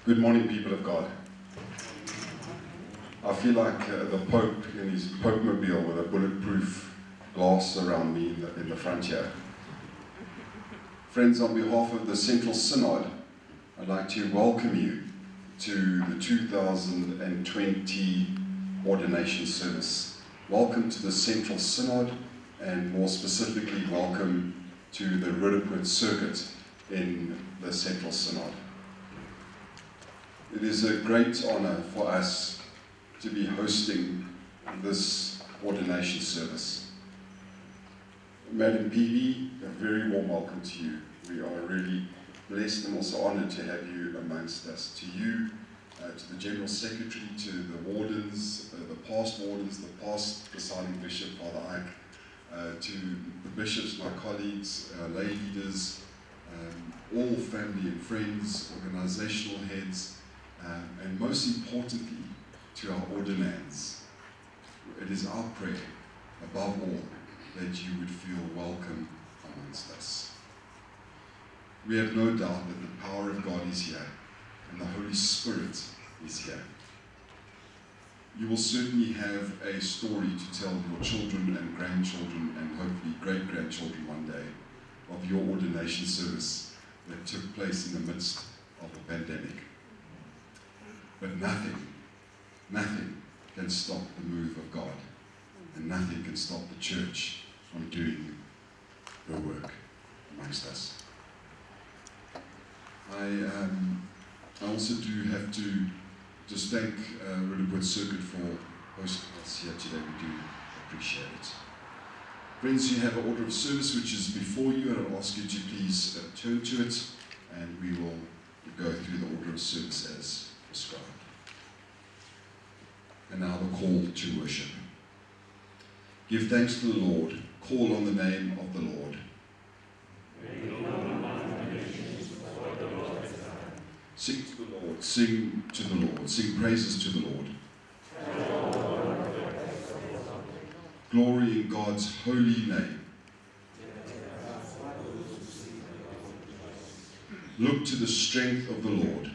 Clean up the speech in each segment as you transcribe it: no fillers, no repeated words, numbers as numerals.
Good morning, people of God. I feel like the Pope in his Pope-mobile with a bulletproof glass around me in the front here. Friends, on behalf of the Central Synod, I'd like to welcome you to the 2020 Ordination Service. Welcome to the Central Synod, and more specifically, welcome to the Roodepoort Circuit in the Central Synod. It is a great honor for us to be hosting this ordination service. Madam PV, a very warm welcome to you. We are really blessed and also honored to have you amongst us. To you, to the General Secretary, to the wardens, the past presiding bishop, Father Ike, to the bishops, my colleagues, lay leaders, all family and friends, organizational heads, and most importantly, to our Ordinands. It is our prayer, above all, that you would feel welcome amongst us. We have no doubt that the power of God is here, and the Holy Spirit is here. You will certainly have a story to tell your children and grandchildren, and hopefully great-grandchildren one day, of your ordination service that took place in the midst of a pandemic. But nothing can stop the move of God, and nothing can stop the church from doing her work amongst us. I also do have to just thank Roodepoort Circuit for hosting us here today. We do appreciate it. Friends, you have an order of service which is before you, and I'll ask you to please turn to it, and we will go through the order of service as prescribed. And now the call to worship. Give thanks to the Lord, call on the name of the Lord. Sing to the Lord, sing to the Lord, sing praises to the Lord. Glory in God's holy name. Look to the strength of the Lord.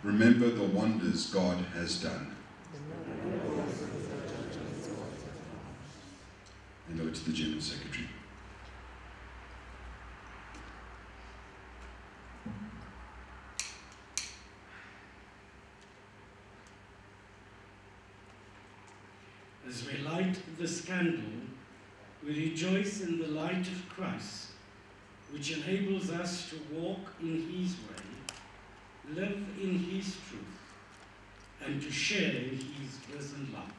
Remember the wonders God has done. And over to the General Secretary. As we light this candle, we rejoice in the light of Christ, which enables us to walk in His way, live in His truth, and to share in His risen love.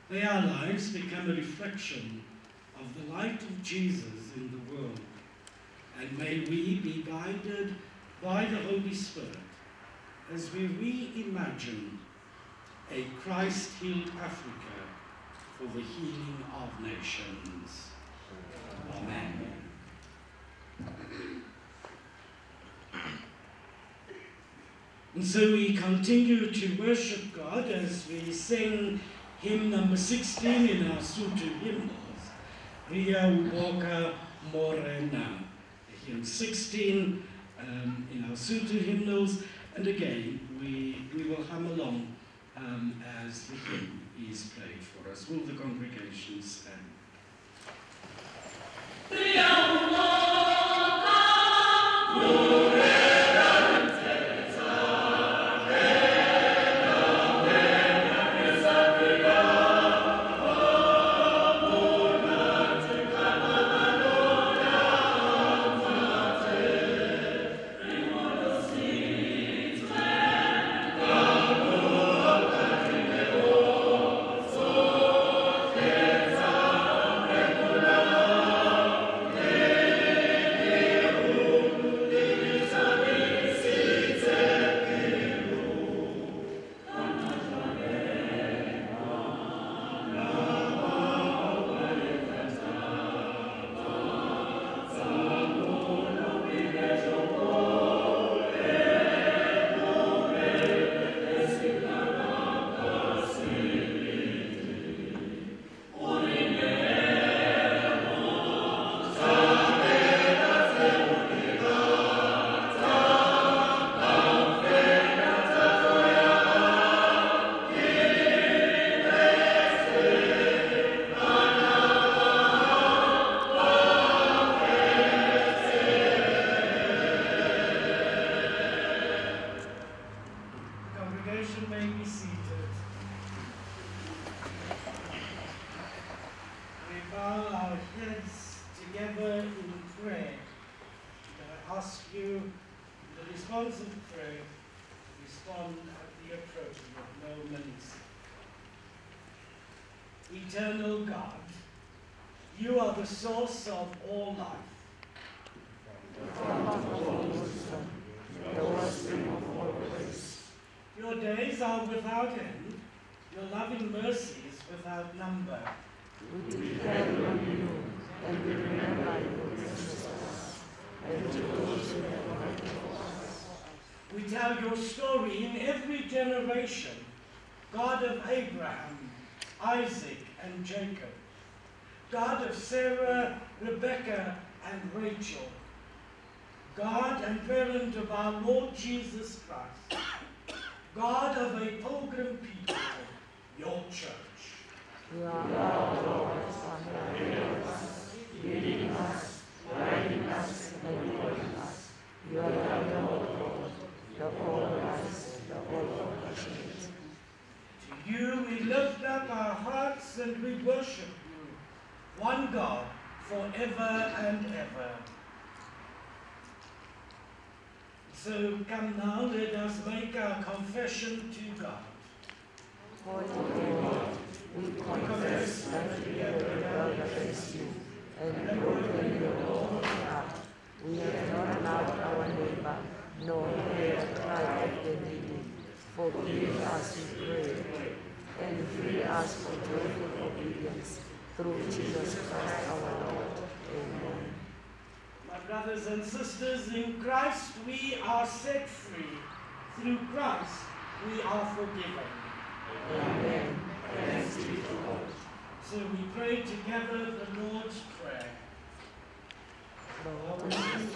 May our lives become a reflection of the light of Jesus in the world, and may we be guided by the Holy Spirit as we reimagine a Christ-healed Africa for the healing of nations. Amen. And so we continue to worship God as we sing hymn number 16 in our Sotho hymnals, Ria Uboka Morena. Hymn 16 in our Sotho hymnals, and again we will hum along as the hymn is played for us. Will the congregation stand? ask you, in the responsive prayer, to respond at the appropriate moments. Eternal God, you are the source of all life. Your days are without end, your loving mercies without number. We depend on you, and we remember your goodness to us, and to those who never heard of us. We tell your story in every generation, God of Abraham, Isaac, and Jacob, God of Sarah, Rebekah, and Rachel, God and parent of our Lord Jesus Christ, God of a pilgrim people, your church. You are our Lord, us, leading us, guiding us, and calling us. You are the Lord, the all-wise, the all-compassionate. To you we lift up our hearts and we worship you, one God, forever and ever. So come now, let us make our confession to God. Holy God, we confess that we have rebelled against you, and broken your own heart. We have not loved our neighbor, nor heard the cry of the needy. Forgive us, we pray, and free us from joyful obedience, through Jesus Christ our Lord. Amen. My brothers and sisters, in Christ we are set free. Through Christ we are forgiven. Amen. Thanks be to God. So we pray together the Lord's Prayer. Amen.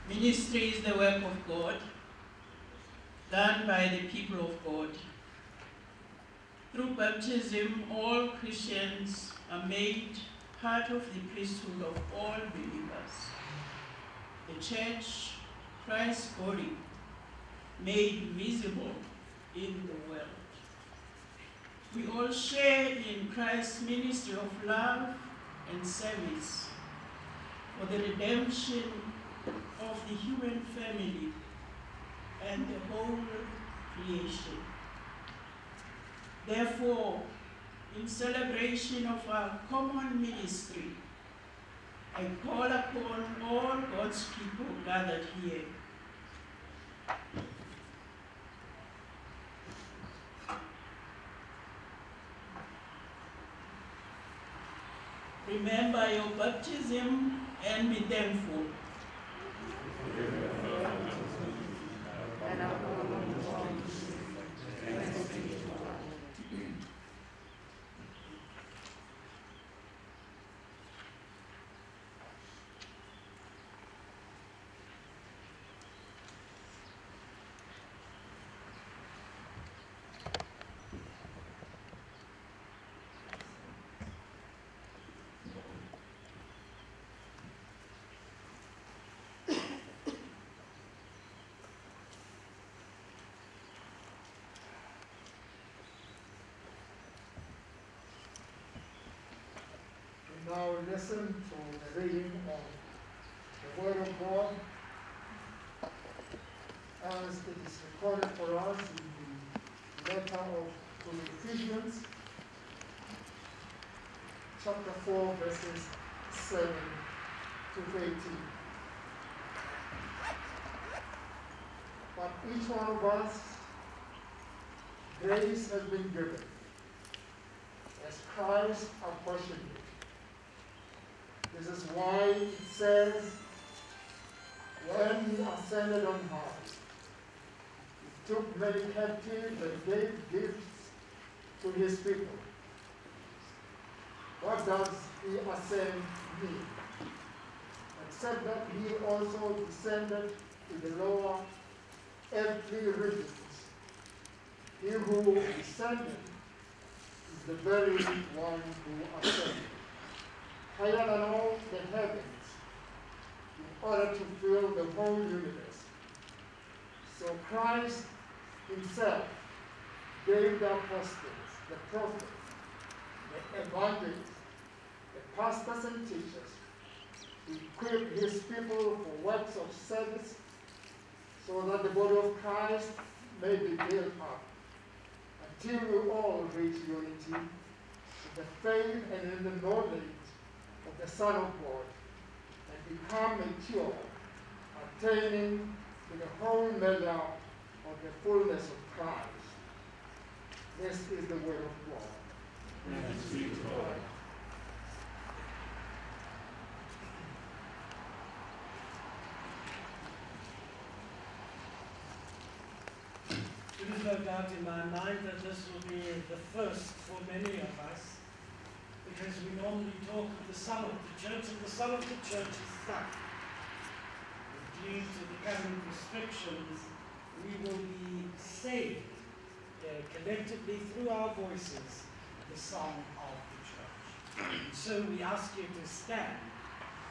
Ministry is the work of God, done by the people of God. Through baptism, all Christians are made part of the priesthood of all believers. The church, Christ's body, made visible in the world. We all share in Christ's ministry of love and service for the redemption of the human family and the whole creation. Therefore, in celebration of our common ministry, I call upon all God's people gathered here remember your baptism and be thankful. Now listen to the reading of the Word of God as it is recorded for us in the letter to the Ephesians, chapter 4, verses 7 to 18. But each one of us, grace has been given as Christ apportioned it. This is why it says, when he ascended on high, he took many captives and gave gifts to his people. What does he ascend mean? Except that he also descended to the lower earthly regions. He who descended is the very one who ascended higher than all the heavens in order to fill the whole universe. So Christ himself gave the apostles, the prophets, the evangelists, the pastors and teachers to equip his people for works of service so that the body of Christ may be built up until we all reach unity in the faith and in the knowledge of the Son of God and become mature, attaining to the whole measure of the fullness of Christ. This is the word of God. Thanks be to God. There is no doubt in my mind that this will be the first for many of us, because we normally talk of the Son of the Church, and the Son of the Church is stuck. Due to the current restrictions, we will be saying collectively through our voices the song of the Church. So we ask you to stand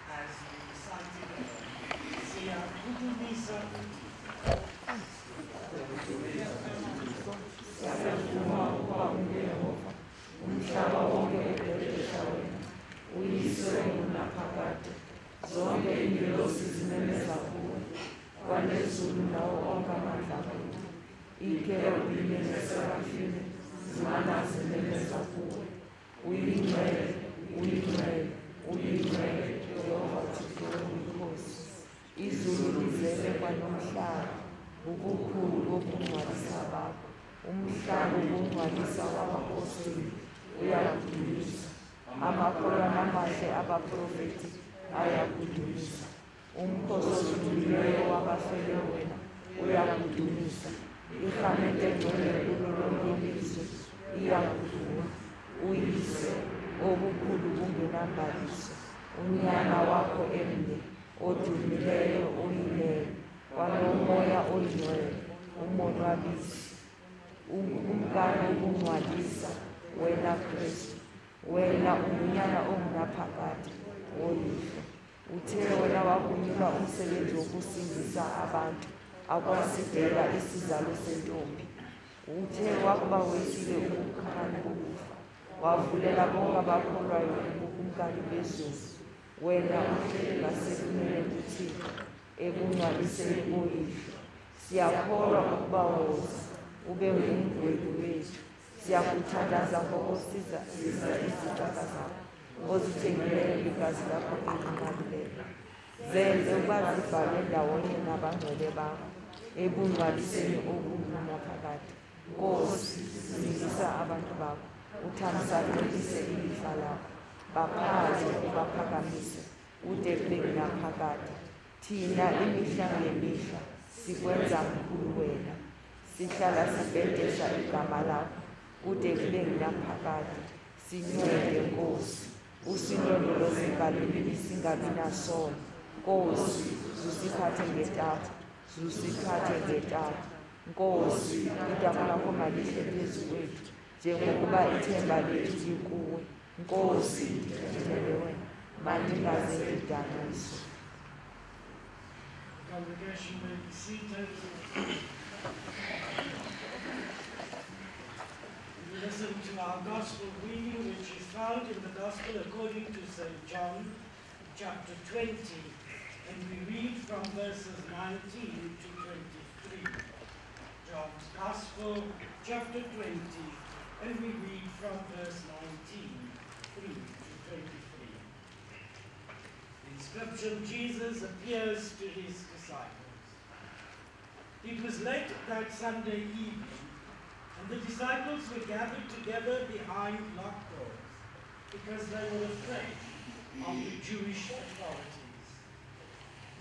as we recite together. Siya kudumisa Siyavuma ukuba ungeyehova, umhlaba wonke ubhebhesha wena, uyise unaphakade, zonke ingelosi zimemeza kuwe, kwanezulu nawo onke amandla kuwe, ikerubini neserafini zimana zimemeza kuwe, uyingcwele, uyingcwele, uyingcwele, Yehova Thixo wobukhosi, izulu lizele kwanomhlaba, ubukhulu bokungcwalisa bakho, umhlaba ubungcwalisa wabapostoli uyakudumisa, amakholwa namahle abaprofethi ayakudumisa, umkhosi osudileyo wabafele wena uyakudumisa, irhamente engcwele kulo lonke ilizwe iyakuduma, uyise obukhulu bungenambaliso, unyana wakho emde odumileyo oyileyo, kwanomoya oyingcwele umonwabisi, umkani ubungcwalisa wena Kristu, wena ungunyana ongunaphakade woyihlo, uthe wena wakunika umsebenzi wokusindisa abantu akwasidela isizalo sentombi, uthe wakuba wesile ubukumkani bokufa, wavulela bonke abakholwayo ubukumkani bezulu, wena uhleli ngasekunene kuThixo ekungcwaliseni boyihlo, siyakholwa ukuba woza ube ngumgwebi wethu, siyakuthandaza ngokosiza izitaka zakho ozithengileyo igazi lakho elinqabileyo, zenze ukuba zibhalwe ndawonye nabangcwele bakho ebungcwaliseni okungunaphakade. Nkosi, sindisa abantu bakho, uthamsanelise ilifa lakho, baphaze ubaphakamise ude kube kunaphakade. Thina imihla ngemihla sikwenza mkhulu wena, sihlala sibhedesha igama lakho ude kube kunaphakade. Sincede Nkosi, usilondoloze ngalelibi singabi nasono. Nkosi, zusiphathe ngetata, zusiphathe ngetata. Nkosi, igama lakho malihle phezu kwethu njengokuba ithemba lethu likuwe. Nkosi, ndithembele wena, mandingaze ndidaniswe. Congregation may be seated. We listen to our gospel reading, which is found in the gospel according to St. John, chapter 20, and we read from verses 19 to 23. John's gospel, chapter 20, and we read from verse 19 through to 23. In Scripture, Jesus appears to his disciples. It was late that Sunday evening, and the disciples were gathered together behind locked doors because they were afraid of the Jewish authorities.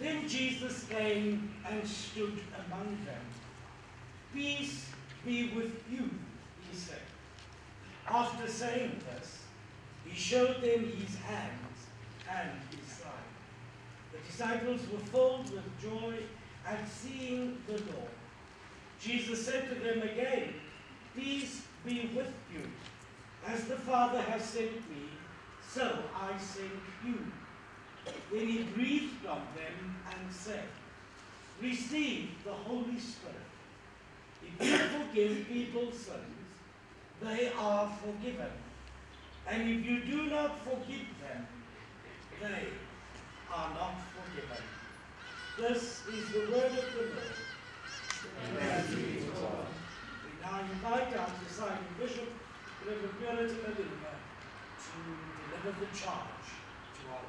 Then Jesus came and stood among them. "Peace be with you," he said. After saying this, he showed them his hands and his side. The disciples were filled with joy at seeing the Lord. Jesus said to them again, "Peace be with you. As the Father has sent me, so I send you." Then he breathed on them and said, "Receive the Holy Spirit. If you forgive people's sins, they are forgiven. And if you do not forgive them, they are not forgiven." This is the word of the Lord. We now invite our presiding bishop, Reverend Malinga, to deliver the charge to our Lord.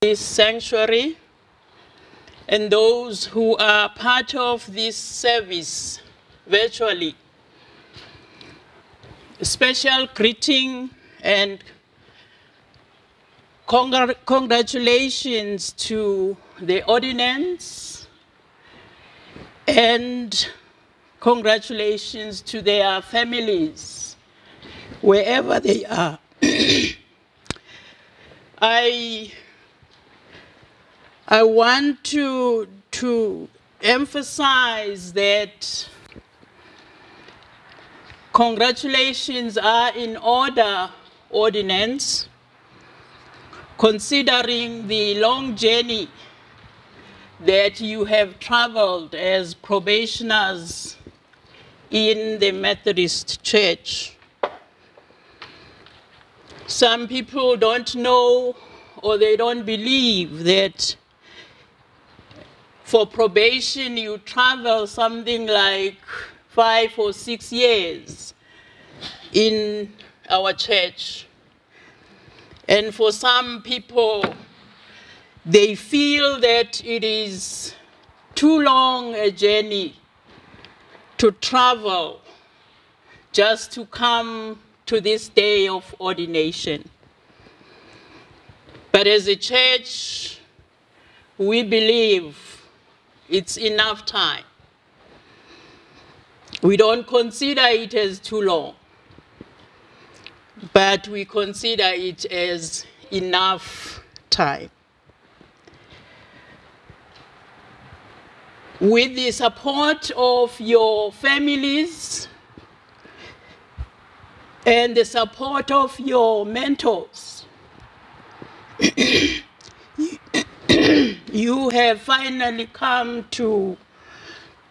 This sanctuary and those who are part of this service virtually. A special greeting and congratulations to the Ordinands and congratulations to their families, wherever they are. I want to emphasize that congratulations are in order, Ordinands, considering the long journey that you have traveled as probationers in the Methodist Church. Some people don't know or they don't believe that for probation you travel something like 5 or 6 years in our church. And for some people, they feel that it is too long a journey to travel just to come to this day of ordination. But as a church, we believe it's enough time. We don't consider it as too long, but we consider it as enough time. With the support of your families and the support of your mentors, you have finally come to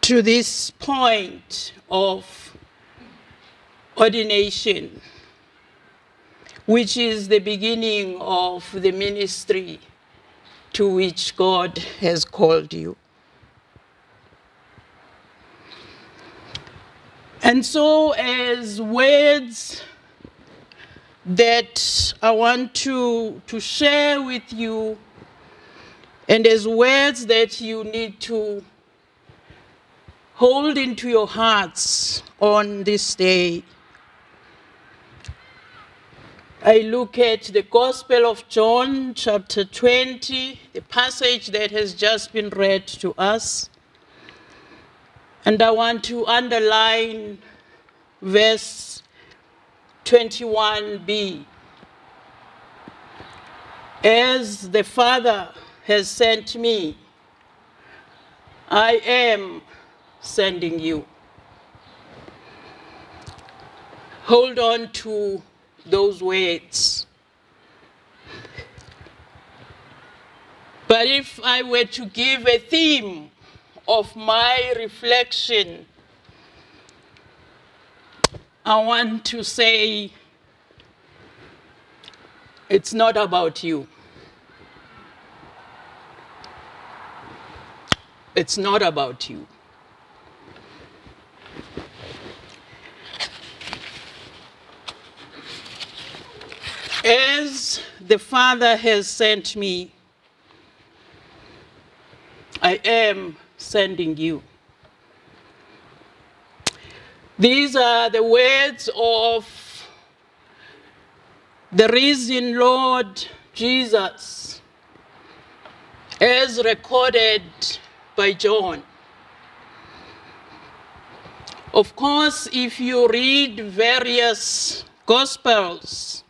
this point of ordination, which is the beginning of the ministry to which God has called you. And so, as words that I want to share with you, and as words that you need to hold into your hearts on this day, I look at the Gospel of John, chapter 20, the passage that has just been read to us. And I want to underline verse 21b. As the Father has sent me, I am sending you. Hold on to those words. But if I were to give a theme of my reflection, I want to say, it's not about you. It's not about you. As the Father has sent me, I am sending you. These are the words of the risen Lord Jesus, as recorded by John. Of course, if you read various Gospels,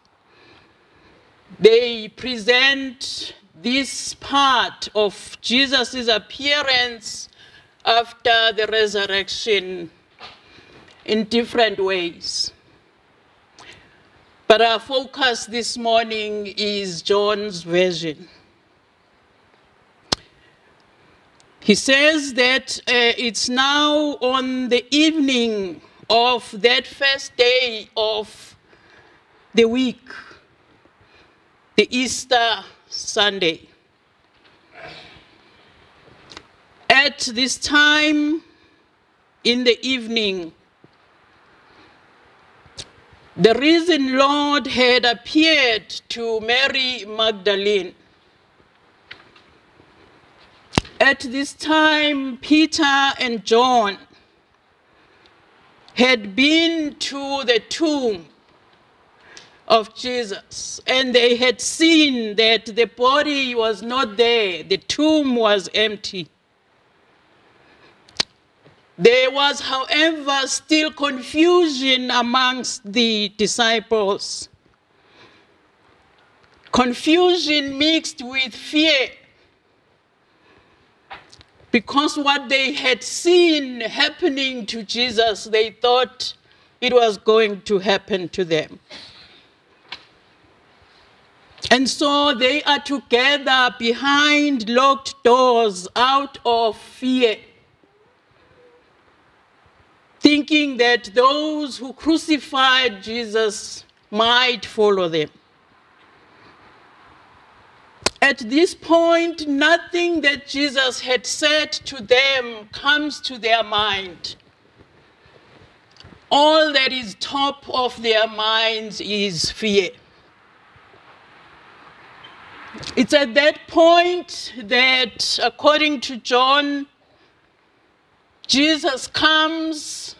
they present this part of Jesus' appearance after the resurrection in different ways. But our focus this morning is John's version. He says that it's now on the evening of that first day of the week, the Easter Sunday. At this time in the evening, the risen Lord had appeared to Mary Magdalene. At this time, Peter and John had been to the tomb of Jesus, and they had seen that the body was not there, the tomb was empty. There was, however, still confusion amongst the disciples. Confusion mixed with fear, because what they had seen happening to Jesus, they thought it was going to happen to them. And so they are together behind locked doors out of fear, thinking that those who crucified Jesus might follow them. At this point, nothing that Jesus had said to them comes to their mind. All that is top of their minds is fear. It's at that point that, according to John, Jesus comes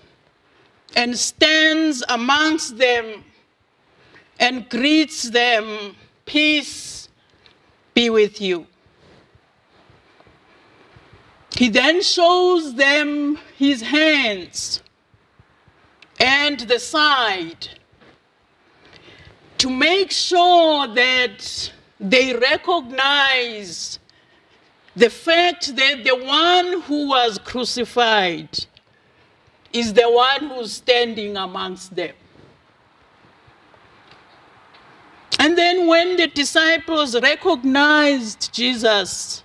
and stands amongst them and greets them, "Peace be with you." He then shows them his hands and the side to make sure that they recognize the fact that the one who was crucified is the one who's standing amongst them. And then when the disciples recognized Jesus,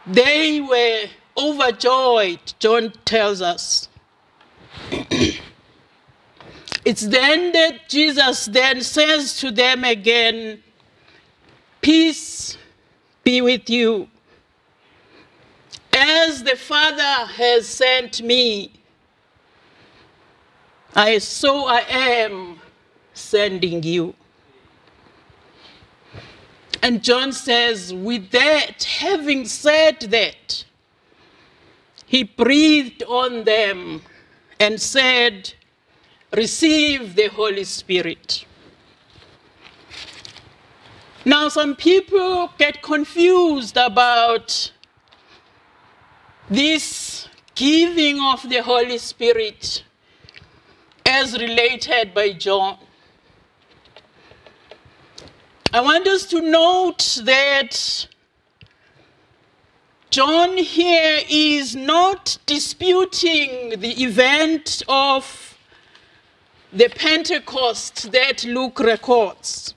they were overjoyed, John tells us. It's then that Jesus then says to them again, "Peace be with you. As the Father has sent me, so I am sending you." And John says, with that, having said that, he breathed on them and said, "Receive the Holy Spirit." Now, some people get confused about this giving of the Holy Spirit as related by John. I want us to note that John here is not disputing the event of the Pentecost that Luke records.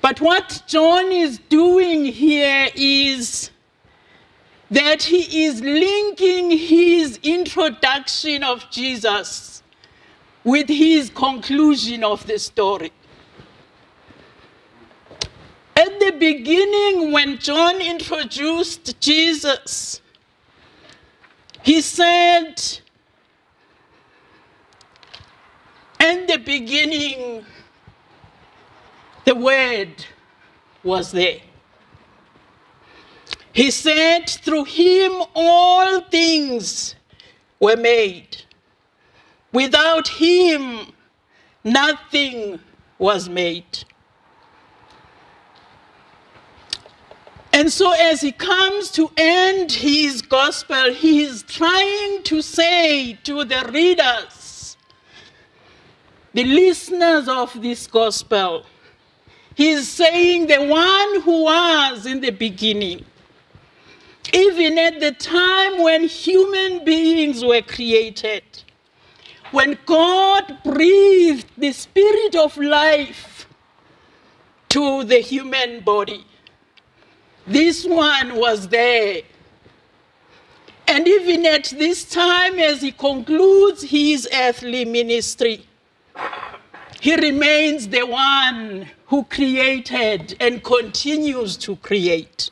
But what John is doing here is that he is linking his introduction of Jesus with his conclusion of the story. At the beginning, when John introduced Jesus, he said, "In the beginning, the Word was there." He said, "Through him all things were made. Without him, nothing was made." And so as he comes to end his gospel, he is trying to say to the readers, the listeners of this gospel, he is saying the one who was in the beginning, even at the time when human beings were created, when God breathed the spirit of life to the human body, this one was there. And even at this time, as he concludes his earthly ministry, he remains the one who created and continues to create.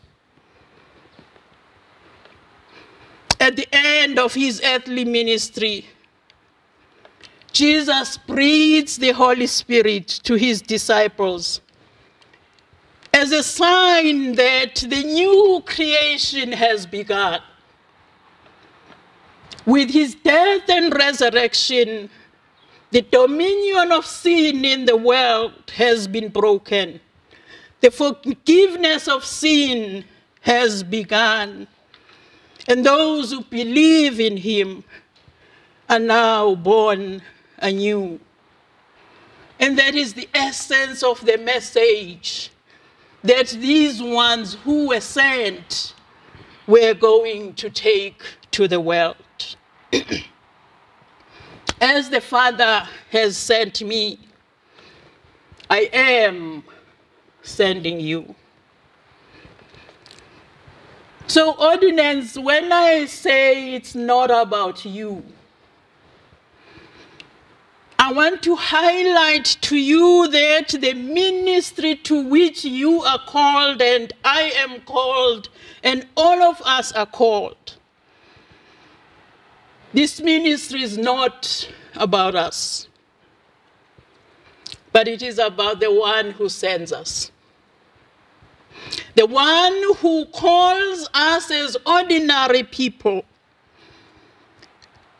At the end of his earthly ministry, Jesus breathes the Holy Spirit to his disciples as a sign that the new creation has begun. With his death and resurrection, the dominion of sin in the world has been broken. The forgiveness of sin has begun. And those who believe in him are now born anew. And that is the essence of the message that these ones who were sent were going to take to the world. As the Father has sent me, I am sending you. So, Ordinands, when I say it's not about you, I want to highlight to you that the ministry to which you are called and I am called and all of us are called, this ministry is not about us, but it is about the one who sends us. The one who calls us as ordinary people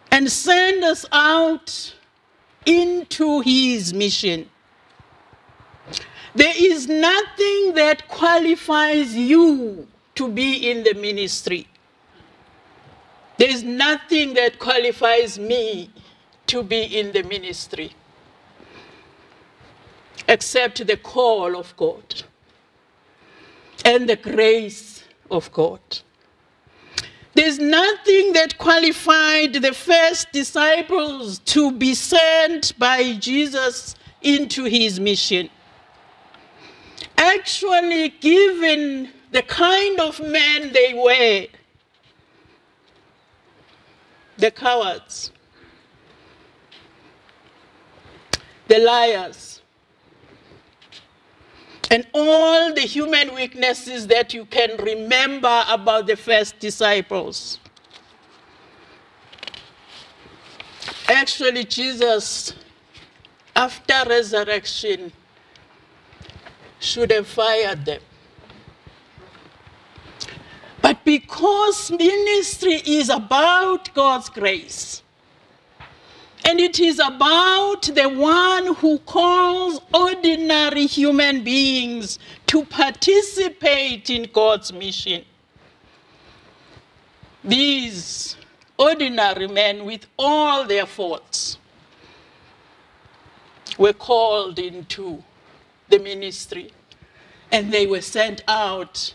and sends us out into his mission. There is nothing that qualifies you to be in the ministry. There is nothing that qualifies me to be in the ministry except the call of God and the grace of God. There's nothing that qualified the first disciples to be sent by Jesus into his mission. Actually, given the kind of men they were, the cowards, the liars, and all the human weaknesses that you can remember about the first disciples. Actually, Jesus, after resurrection, should have fired them. But because ministry is about God's grace, and it is about the one who calls ordinary human beings to participate in God's mission, these ordinary men with all their faults were called into the ministry, and they were sent out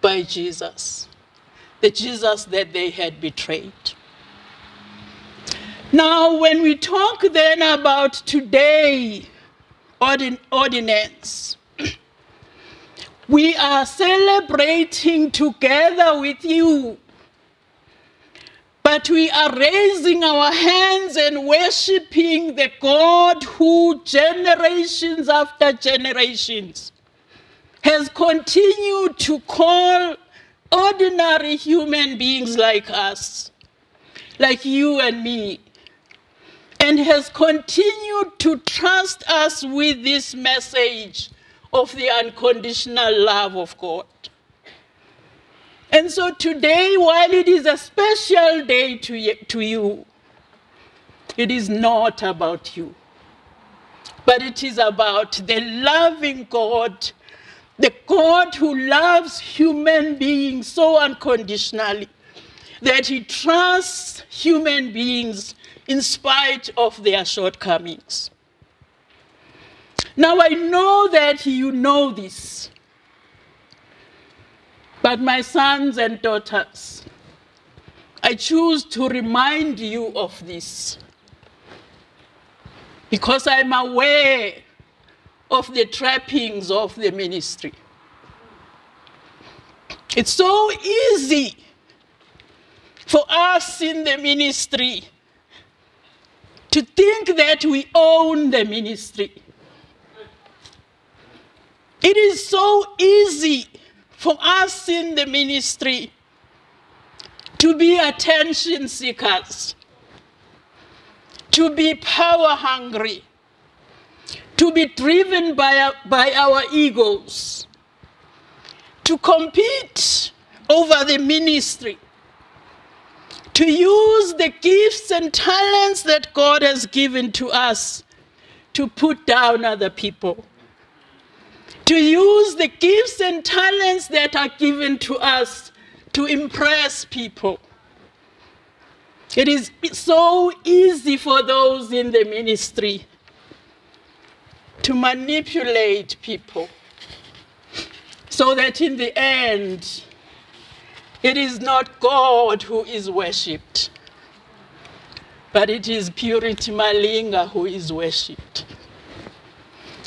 by Jesus, the Jesus that they had betrayed. Now, when we talk then about today, ordinance, we are celebrating together with you, but we are raising our hands and worshiping the God who generations after generations has continued to call ordinary human beings like us, like you and me, and has continued to trust us with this message of the unconditional love of God. And so today, while it is a special day to you, it is not about you, but it is about the loving God, the God who loves human beings so unconditionally that he trusts human beings in spite of their shortcomings. Now I know that you know this, but my sons and daughters, I choose to remind you of this because I'm aware of the trappings of the ministry. It's so easy for us in the ministry to think that we own the ministry. It is so easy for us in the ministry to be attention seekers, to be power hungry, to be driven by our egos, to compete over the ministry, to use the gifts and talents that God has given to us to put down other people, to use the gifts and talents that are given to us to impress people. It is so easy for those in the ministry to manipulate people so that in the end, it is not God who is worshipped, but it is Purity Malinga who is worshipped.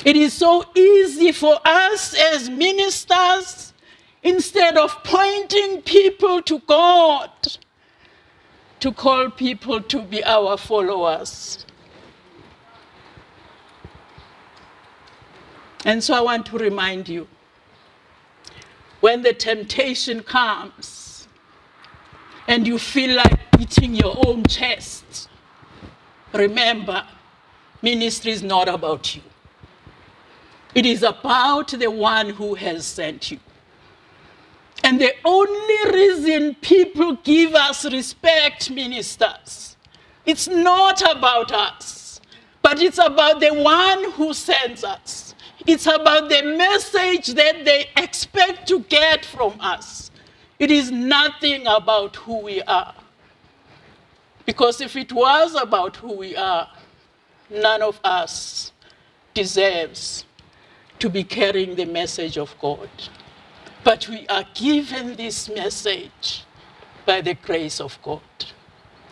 It is so easy for us as ministers, instead of pointing people to God, to call people to be our followers. And so I want to remind you, when the temptation comes and you feel like beating your own chest, remember, ministry is not about you. It is about the one who has sent you. And the only reason people give us respect, ministers, it's not about us, but it's about the one who sends us. It's about the message that they expect to get from us. It is nothing about who we are. Because if it was about who we are, none of us deserves to be carrying the message of God. But we are given this message by the grace of God.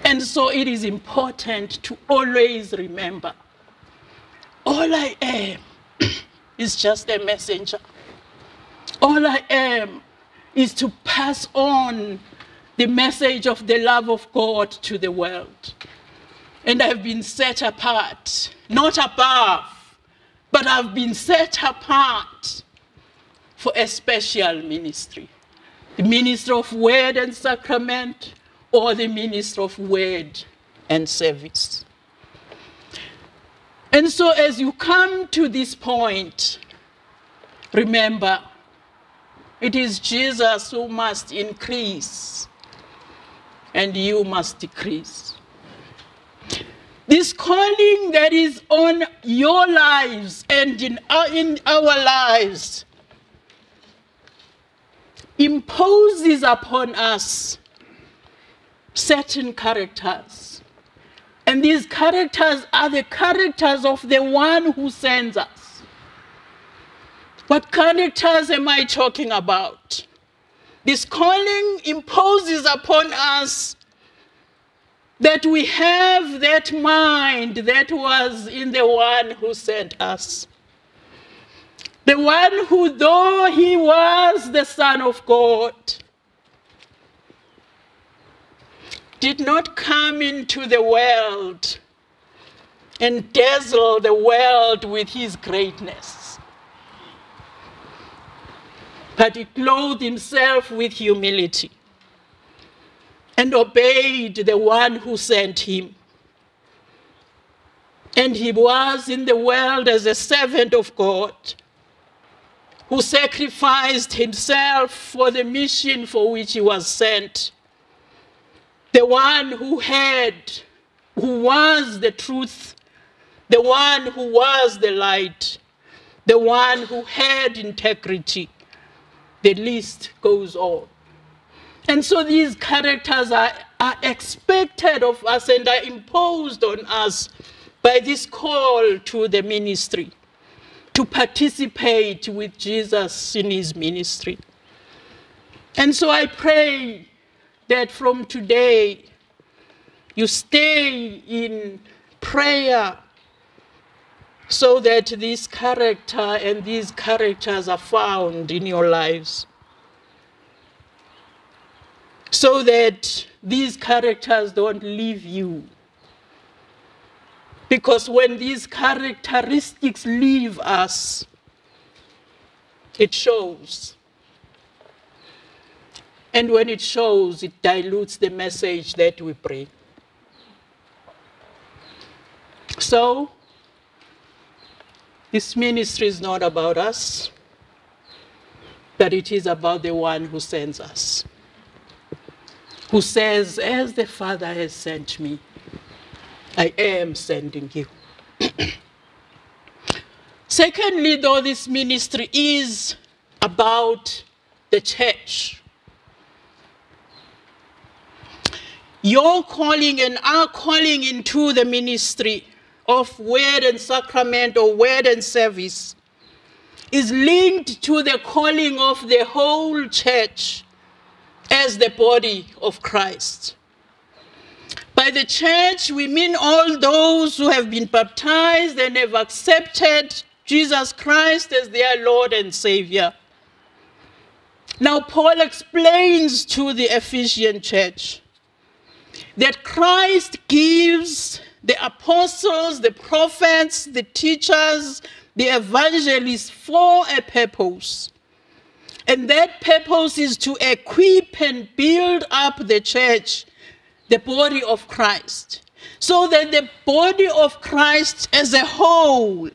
And so it is important to always remember, all I am is just a messenger. All I am is to pass on the message of the love of God to the world. And I've been set apart, not above, but I've been set apart for a special ministry. The ministry of word and sacrament, or the ministry of word and service. And so as you come to this point, remember, it is Jesus who must increase, and you must decrease. This calling that is on your lives and in our lives imposes upon us certain characters. And these characters are the characters of the one who sends us. What characters am I talking about? This calling imposes upon us that we have that mind that was in the one who sent us. The one who, though he was the Son of God, did not come into the world and dazzle the world with his greatness, but he clothed himself with humility and obeyed the one who sent him. And he was in the world as a servant of God, who sacrificed himself for the mission for which he was sent. The one who was the truth, the one who was the light, the one who had integrity. The list goes on. And so these characters are expected of us and are imposed on us by this call to the ministry, to participate with Jesus in his ministry. And so I pray that from today, you stay in prayer so that this character and these characters are found in your lives. So that these characters don't leave you. Because when these characteristics leave us, it shows. And when it shows, it dilutes the message that we bring. So, this ministry is not about us, but it is about the one who sends us, who says, as the Father has sent me, I am sending you. Secondly, though, this ministry is about the church. Your calling and our calling into the ministry of word and sacrament or word and service is linked to the calling of the whole church as the body of Christ. By the church, we mean all those who have been baptized and have accepted Jesus Christ as their Lord and Savior. Now, Paul explains to the Ephesian church that Christ gives the apostles, the prophets, the teachers, the evangelists for a purpose. And that purpose is to equip and build up the church, the body of Christ, so that the body of Christ as a whole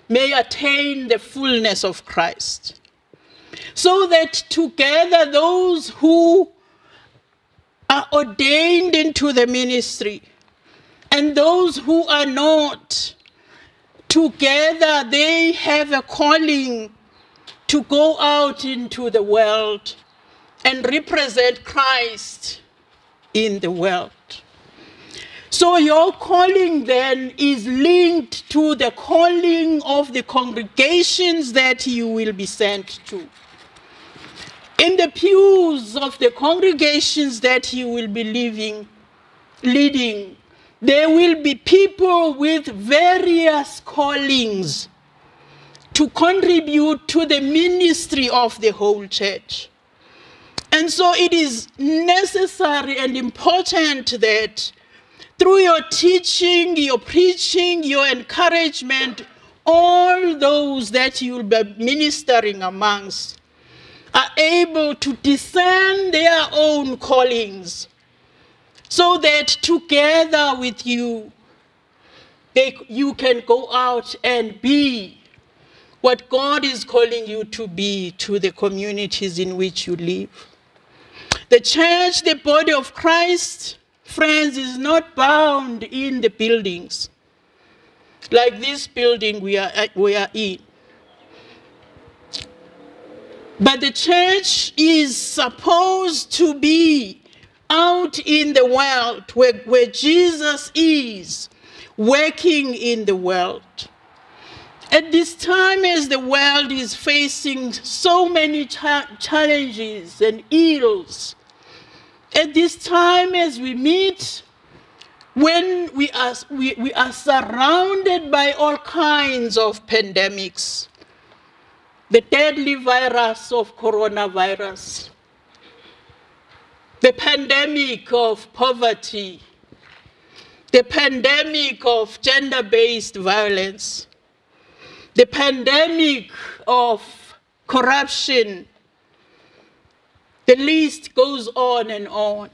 may attain the fullness of Christ. So that together those who are ordained into the ministry and those who are not, together they have a calling to go out into the world and represent Christ in the world. So your calling then is linked to the calling of the congregations that you will be sent to. In the pews of the congregations that you will be leading, there will be people with various callings to contribute to the ministry of the whole church. And so it is necessary and important that through your teaching, your preaching, your encouragement, all those that you will be ministering amongst are able to discern their own callings, so that together with you, you can go out and be what God is calling you to be to the communities in which you live. The church, the body of Christ, friends, is not bound in the buildings, like this building we are in. But the church is supposed to be out in the world where Jesus is working in the world. At this time, as the world is facing so many challenges and ills, at this time as we meet, when we are surrounded by all kinds of pandemics, the deadly virus of coronavirus, the pandemic of poverty, the pandemic of gender-based violence, the pandemic of corruption, the list goes on and on.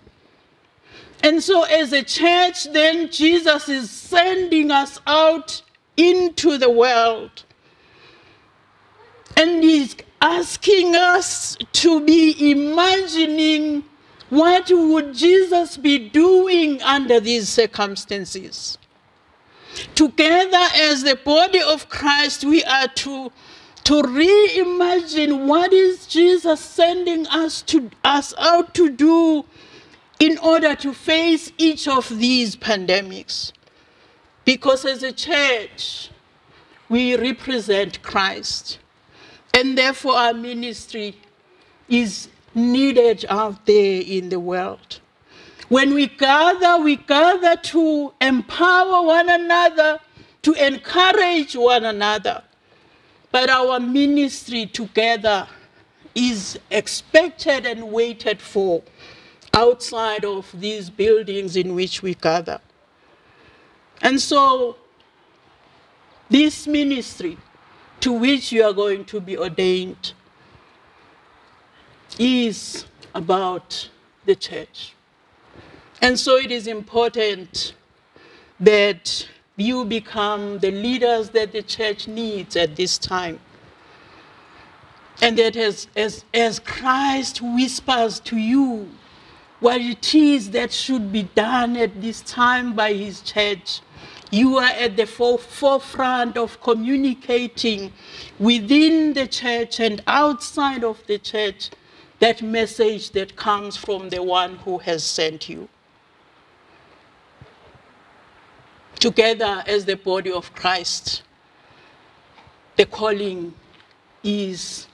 And so as a church, then Jesus is sending us out into the world. And he's asking us to be imagining what would Jesus be doing under these circumstances. Together as the body of Christ, we are to reimagine what is Jesus sending us out to do in order to face each of these pandemics. Because as a church, we represent Christ. And therefore our ministry is needed out there in the world. When we gather to empower one another, to encourage one another. But our ministry together is expected and waited for outside of these buildings in which we gather. And so, this ministry to which you are going to be ordained is about the church. And so it is important that you become the leaders that the church needs at this time. And that as Christ whispers to you what it is that should be done at this time by his church, you are at the forefront of communicating within the church and outside of the church that message that comes from the one who has sent you. Together as the body of Christ, the calling is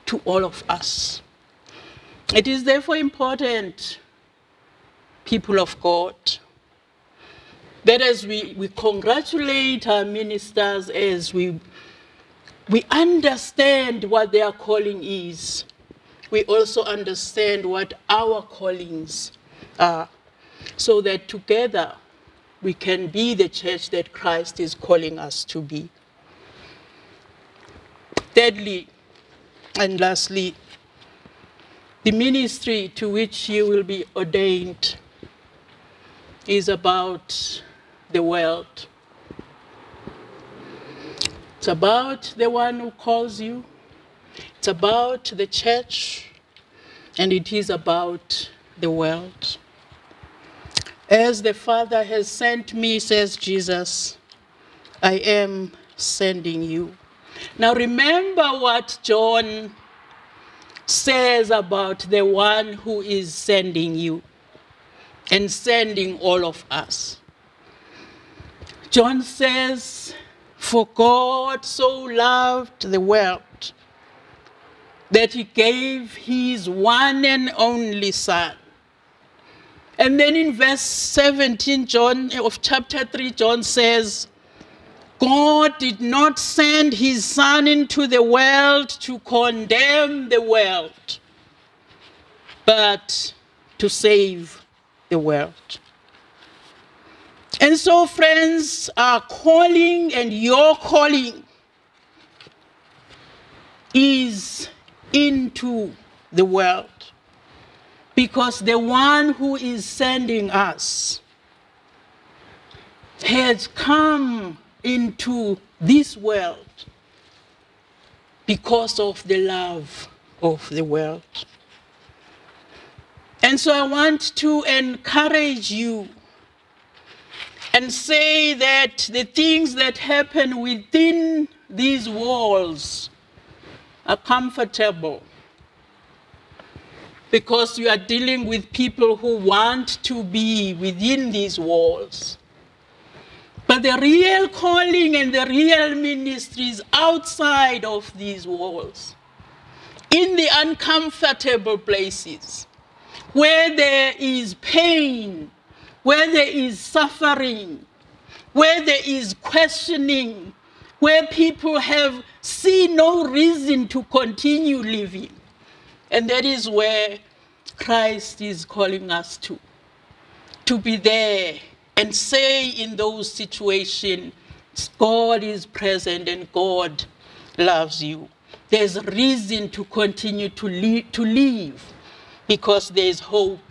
to all of us. It is therefore important, people of God, that as we congratulate our ministers, as we understand what their calling is, we also understand what our callings are, so that together we can be the church that Christ is calling us to be. Thirdly, and lastly, the ministry to which you will be ordained is about the world. It's about the one who calls you. It's about the church, and it is about the world. As the Father has sent me, says Jesus, I am sending you. Now remember what John says about the one who is sending you and sending all of us. John says, for God so loved the world that he gave his one and only Son. And then in verse 17 of chapter 3, John says, God did not send his Son into the world to condemn the world, but to save the world. And so, friends, our calling and your calling is into the world, because the one who is sending us has come into this world because of the love of the world. And so I want to encourage you and say that the things that happen within these walls are comfortable, because you are dealing with people who want to be within these walls. But the real calling and the real ministry is outside of these walls, in the uncomfortable places, where there is pain, where there is suffering, where there is questioning, where people have seen no reason to continue living. And that is where Christ is calling us to be there and say in those situations, God is present and God loves you. There's reason to continue to live because there's hope,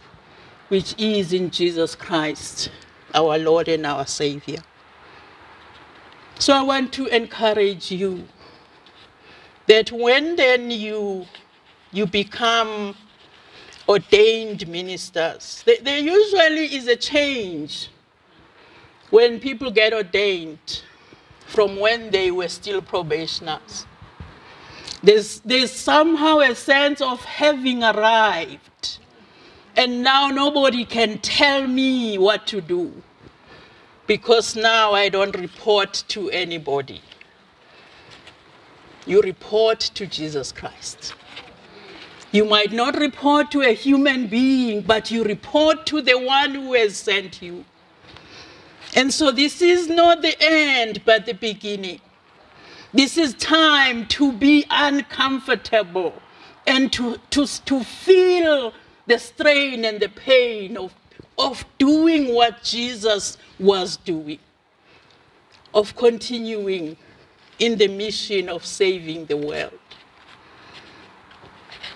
which is in Jesus Christ, our Lord and our Savior. So I want to encourage you that when then you become ordained ministers, there usually is a change when people get ordained from when they were still probationers. There's somehow a sense of having arrived, and now nobody can tell me what to do, because now I don't report to anybody. You report to Jesus Christ. You might not report to a human being, but you report to the one who has sent you. And so this is not the end, but the beginning. This is time to be uncomfortable and to feel the strain and the pain of doing what Jesus was doing, of continuing in the mission of saving the world.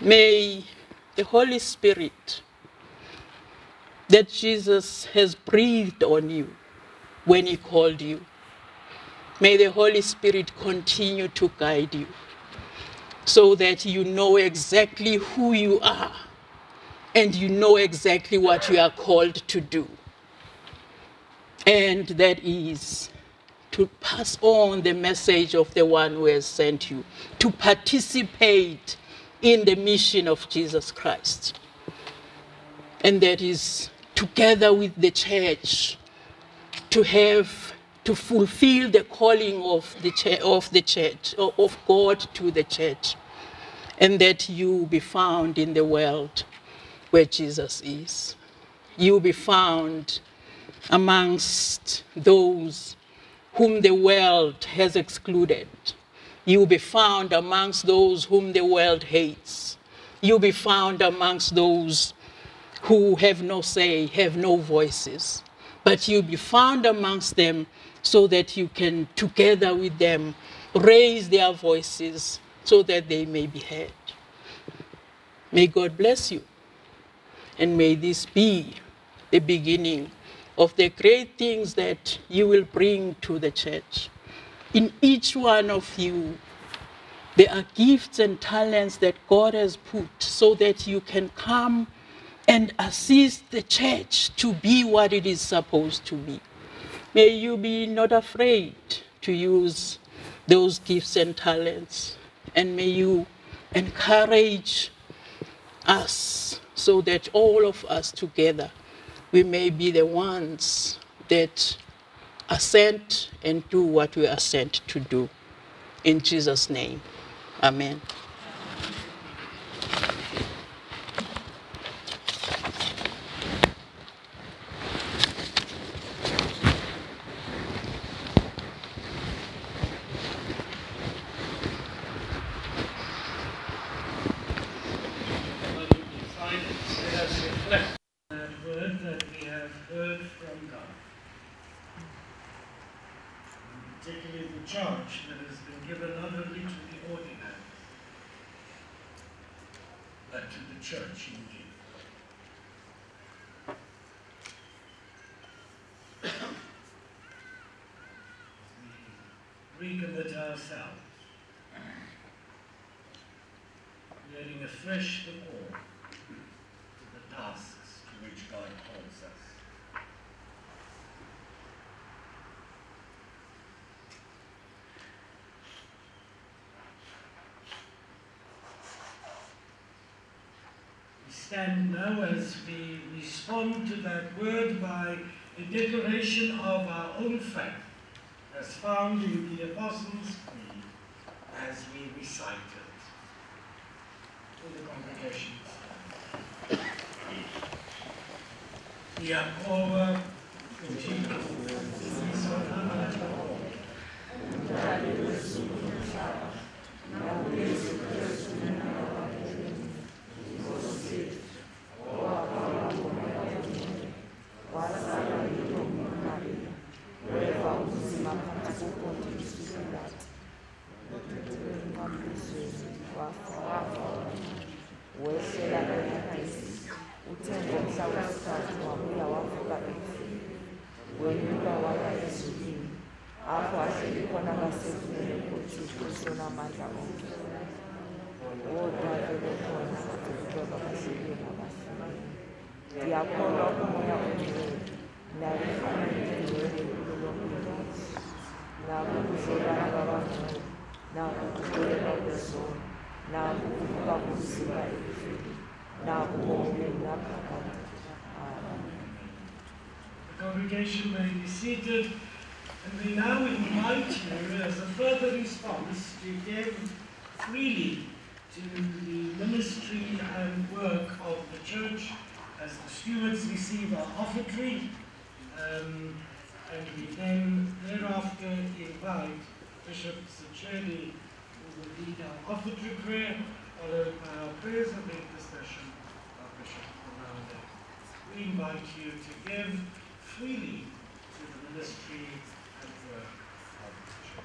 May the Holy Spirit that Jesus has breathed on you when he called you, may the Holy Spirit continue to guide you so that you know exactly who you are and you know exactly what you are called to do. And that is to pass on the message of the one who has sent you, to participate in the mission of Jesus Christ. And that is together with the church to fulfill the calling of the church, of God to the church, and that you be found in the world where Jesus is. You be found amongst those whom the world has excluded. You be found amongst those whom the world hates. You be found amongst those who have no say, have no voices. But you be found amongst them so that you can, together with them, raise their voices so that they may be heard. May God bless you. And may this be the beginning of the great things that you will bring to the church. In each one of you, there are gifts and talents that God has put so that you can come and assist the church to be what it is supposed to be. May you be not afraid to use those gifts and talents, and may you encourage us so that all of us together, we may be the ones that are sent and do what we are sent to do. In Jesus' name, amen. Particularly the charge that has been given not only to the Ordinands, but to the church indeed. We recommit ourselves, letting afresh the call to the tasks to which God calls us. Stand now as we respond to that word by a declaration of our own faith. as found in the Apostles' Creed as we recite it. To the congregation. Diakova, the congregation may be seated, and we now invite you as a further response to give freely to the ministry and work of the church as the stewards receive our offertory, and we then thereafter invite Bishop Sacheli, who will lead our offertory prayer, followed by our prayers of intercession of Bishop Mngomezulu. We invite you to give freely to the ministry and work of the church.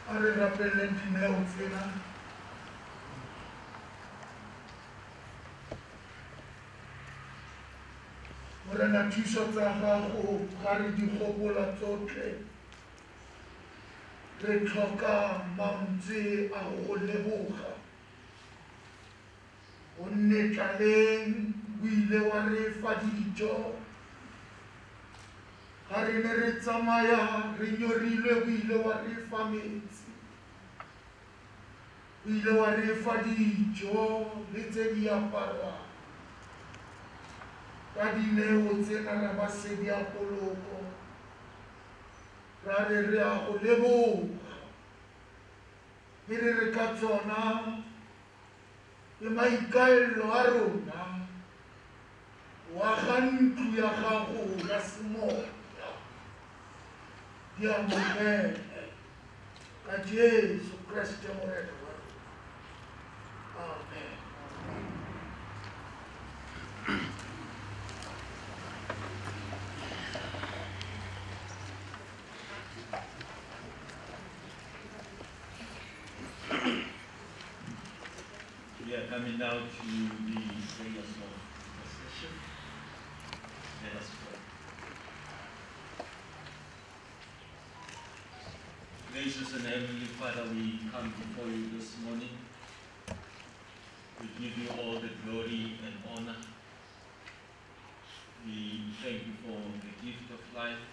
Are rapeleng dineo tsena Morena thuso tsa gago ga re di gopola tsotlhe re tlhoka mantswe a go leboga gonne tlaleng o ile wa re fa dijo ga re ne re tsamaya re nyorilwe o ile wa re fa metsi o ile wa re fa dijo le tse di aparwang ka dineo tsena ra ba se di apoloko ra re a go leboga e re ka tsona ke maikaelelo a rona wa gantu ya gago ya semoya di amogele ka Jesu Kriste morena wa rona. Amen. We are coming now to the prayers of intercession. Let us pray. Gracious and Heavenly Father, we come before you this morning. We give you all the glory and honor. We thank you for the gift of life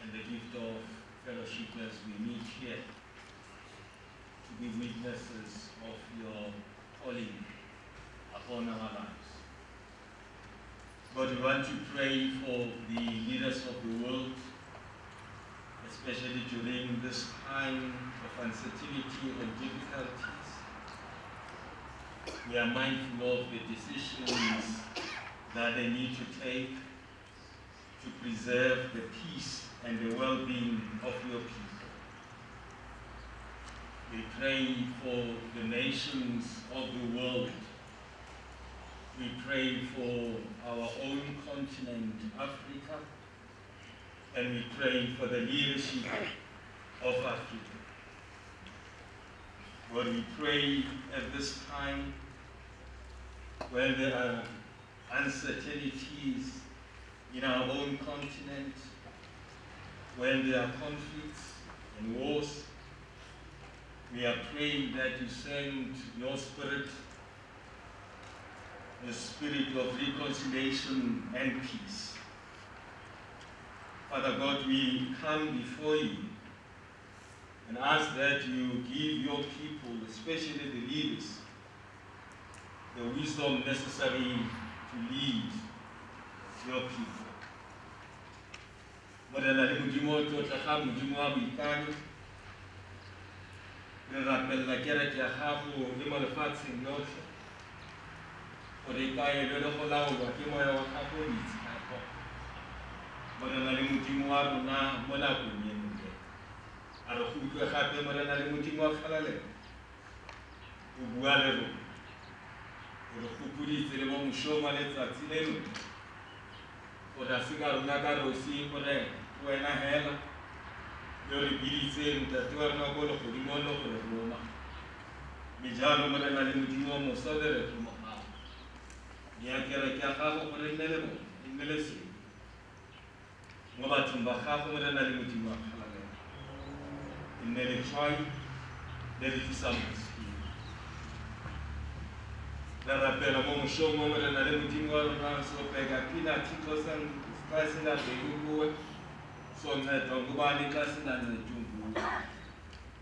and the gift of fellowship as we meet here to be witnesses of your calling upon our lives. But we want to pray for the leaders of the world, especially during this time of uncertainty and difficulties. We are mindful of the decisions that they need to take to preserve the peace and the well-being of your people. We pray for the nations of the world. We pray for our own continent, Africa, and we pray for the leadership of Africa. Lord, we pray at this time when there are uncertainties in our own continent, when there are conflicts and wars, we are praying that you send your spirit, the spirit of reconciliation and peace. Father God, we come before you and ask that you give your people, especially the leaders, the wisdom necessary to lead your people. Re rapella kereke ya gago le mo lefatsheng lotlhe gore e kaelwe le go laolwa ke moya wa gago boitsheko. Morena le modimo wa rona mo nakong eno a re go utlwe gape morena le modimo wa kgalalelo o bua le rona o re gopoditse le mo mosong wa letsatsi leno gore a se ka rona ka rosi gore wena hela Yori biditse ntate wa rona ko le godimo le gore roma me jalo morena le modimo mo sobere re mo ga ya kereke ya gago gore nne le mo nne le se mo bathong ba gago morena le modimo wa kgalalelo nne le tshwai le le tlisamospi la rapela mo mosong mo morena le modimo wa rona so pega pina tiko san kasi na beguwe so meto ngubani kasi na njungu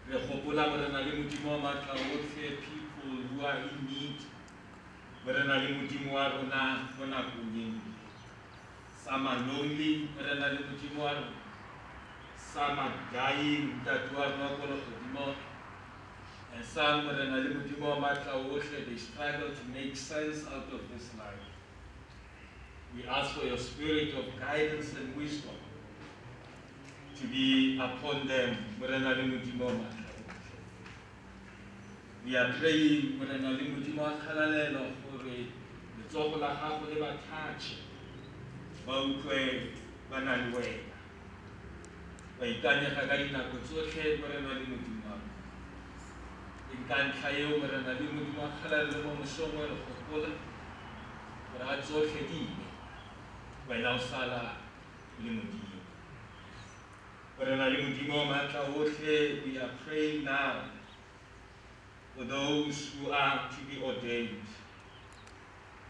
re gopola morena le modimo wa matla otlhe people who are in need morena le modimo wa rona go nakong eno some are lonely morena le modimo wa rona some are dying ntate wa rona ko le godimo and some morena le modimo wa matla otlhe they struggle to make sense out of this life. We ask for your spirit of guidance and wisdom to be upon them. We are praying for we are praying now for those who are to be ordained.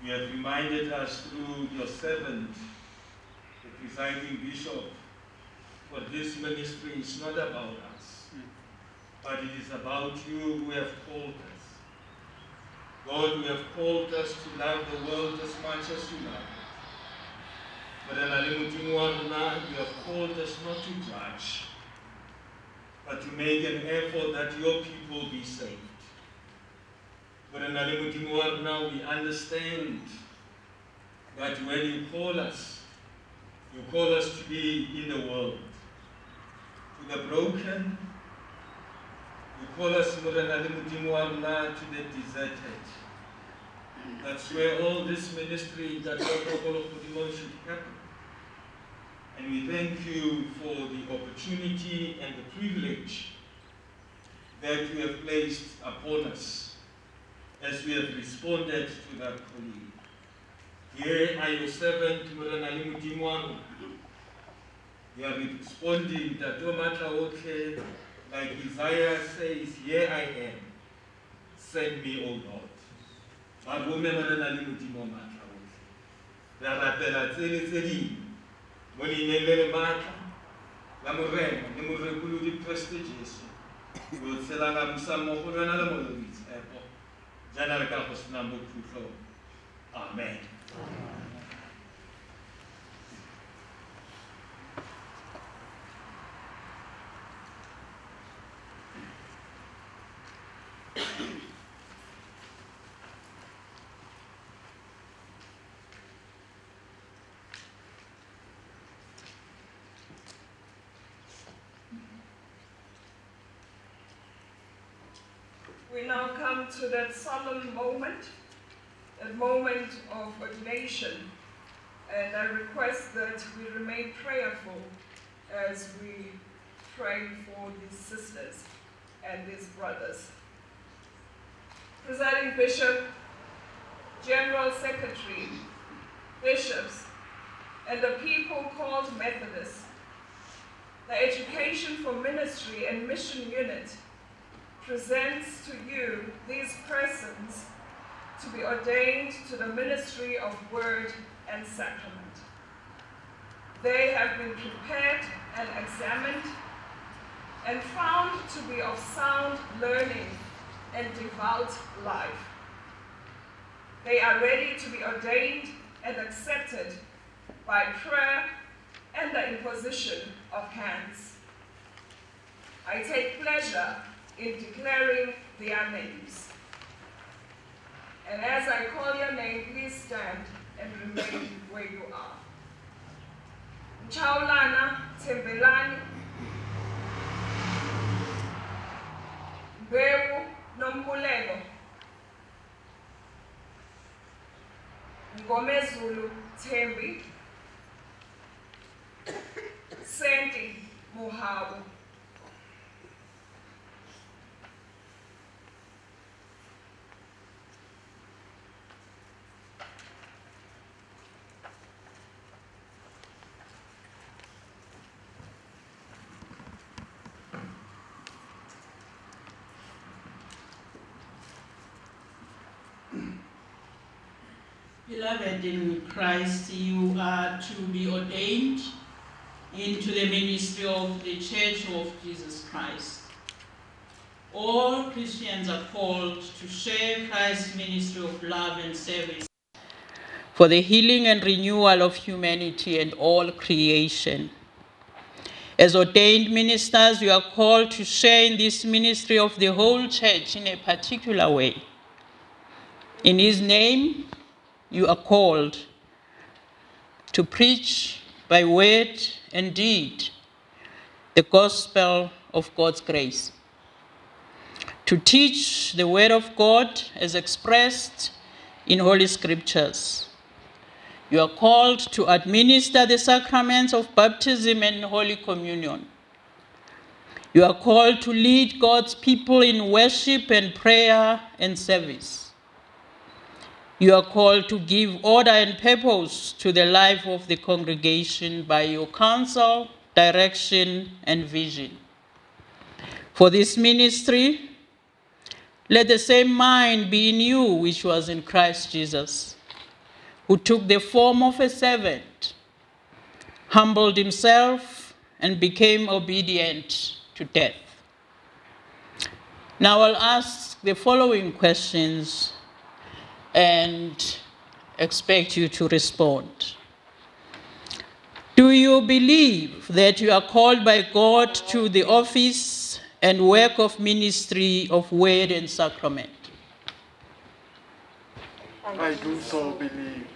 You have reminded us through your servant, the presiding bishop, for this ministry is not about us, but it is about you who have called us. God, who have called us to love the world as much as you love it. But you have called us not to judge, but to make an effort that your people be saved. But now we understand that when you call us to be in the world. To the broken, you call us to the deserted. That's where all this ministry that should happen. And we thank you for the opportunity and the privilege that you have placed upon us as we have responded to that calling. Here are your servant, we are responding that like Isaiah says, here I am, send me, O Lord. Amen. We now come to that solemn moment, that moment of ordination, and I request that we remain prayerful as we pray for these sisters and these brothers. Presiding Bishop, General Secretary, bishops, and the people called Methodists, the Education for Ministry and Mission Unit presents to you these persons to be ordained to the ministry of Word and Sacrament. They have been prepared and examined and found to be of sound learning and devout life. They are ready to be ordained and accepted by prayer and the imposition of hands. I take pleasure in declaring their names. And as I call your name, please stand and remain where you are. Mtshaulana, Thembelani, Mbewu, Nombulelo, Mngomezulu, Thembi, Senti, Mohau. Beloved in Christ, you are to be ordained into the ministry of the Church of Jesus Christ. All Christians are called to share Christ's ministry of love and service for the healing and renewal of humanity and all creation. As ordained ministers, you are called to share in this ministry of the whole church in a particular way. In His name, you are called to preach by word and deed the gospel of God's grace, to teach the word of God as expressed in Holy Scriptures. You are called to administer the sacraments of baptism and Holy Communion. You are called to lead God's people in worship and prayer and service. You are called to give order and purpose to the life of the congregation by your counsel, direction, and vision. For this ministry, let the same mind be in you which was in Christ Jesus, who took the form of a servant, humbled himself, and became obedient to death. Now I'll ask the following questions and expect you to respond. Do you believe that you are called by God to the office and work of ministry of word and sacrament? I do so believe.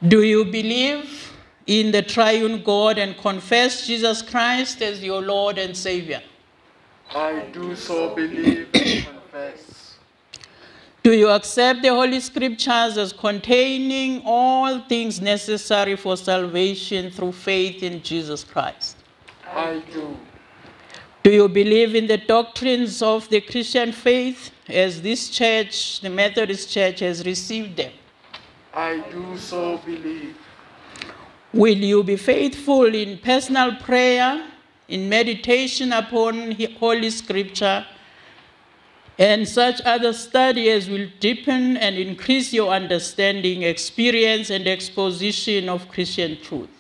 Do you believe in the triune God and confess Jesus Christ as your Lord and Savior? I do so believe and confess. Do you accept the Holy Scriptures as containing all things necessary for salvation through faith in Jesus Christ? I do. Do you believe in the doctrines of the Christian faith as this church, the Methodist Church, has received them? I do so believe. Will you be faithful in personal prayer, in meditation upon Holy Scripture, and such other study as will deepen and increase your understanding, experience, and exposition of Christian truth?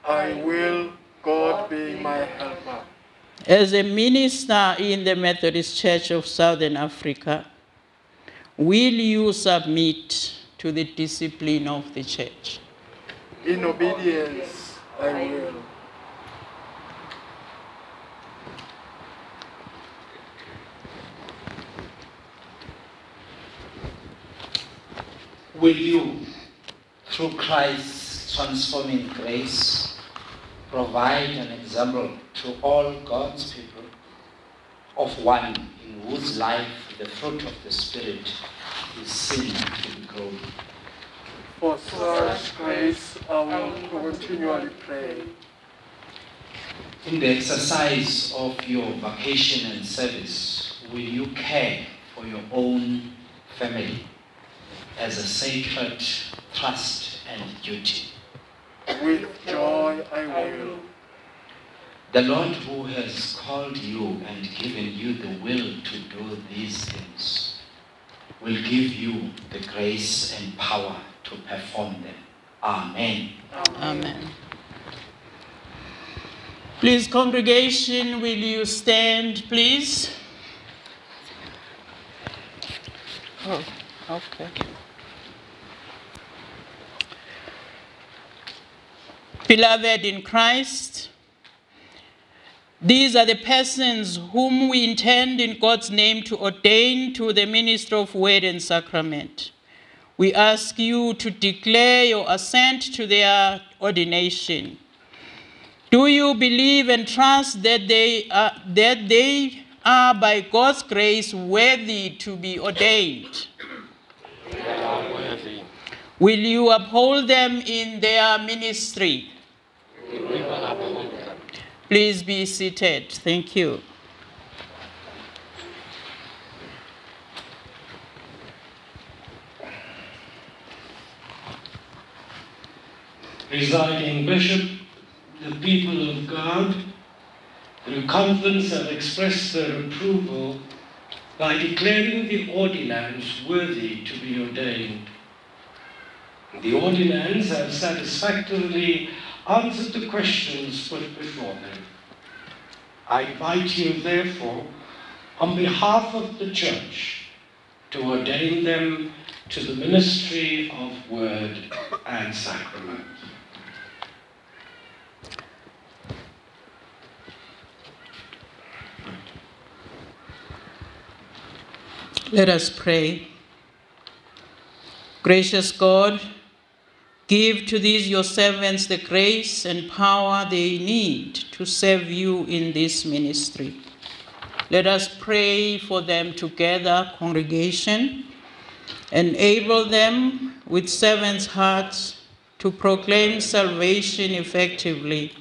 I will, God being my helper. As a minister in the Methodist Church of Southern Africa, will you submit to the discipline of the church? In obedience, I will. Will you, through Christ's transforming grace, provide an example to all God's people of one in whose life the fruit of the Spirit is seen to be grown? For such grace, I will continually pray. In the exercise of your vocation and service, will you care for your own family as a sacred trust and duty? With joy, I will. The Lord who has called you and given you the will to do these things will give you the grace and power to perform them. Amen. Amen. Please, congregation, will you stand, please? Oh, okay. Beloved in Christ, these are the persons whom we intend in God's name to ordain to the ministry of word and sacrament. We ask you to declare your assent to their ordination. Do you believe and trust that they are by God's grace worthy to be ordained? They are worthy. Will you uphold them in their ministry? We will uphold them. Please be seated. Thank you. Presiding Bishop, the people of God, through conference, have expressed their approval by declaring the ordinands worthy to be ordained. The ordinands have satisfactorily answered the questions put before them. I invite you, therefore, on behalf of the Church, to ordain them to the ministry of word and sacrament. Let us pray. Gracious God, give to these your servants the grace and power they need to serve you in this ministry. Let us pray for them together, congregation. Enable them with servants' hearts to proclaim salvation effectively.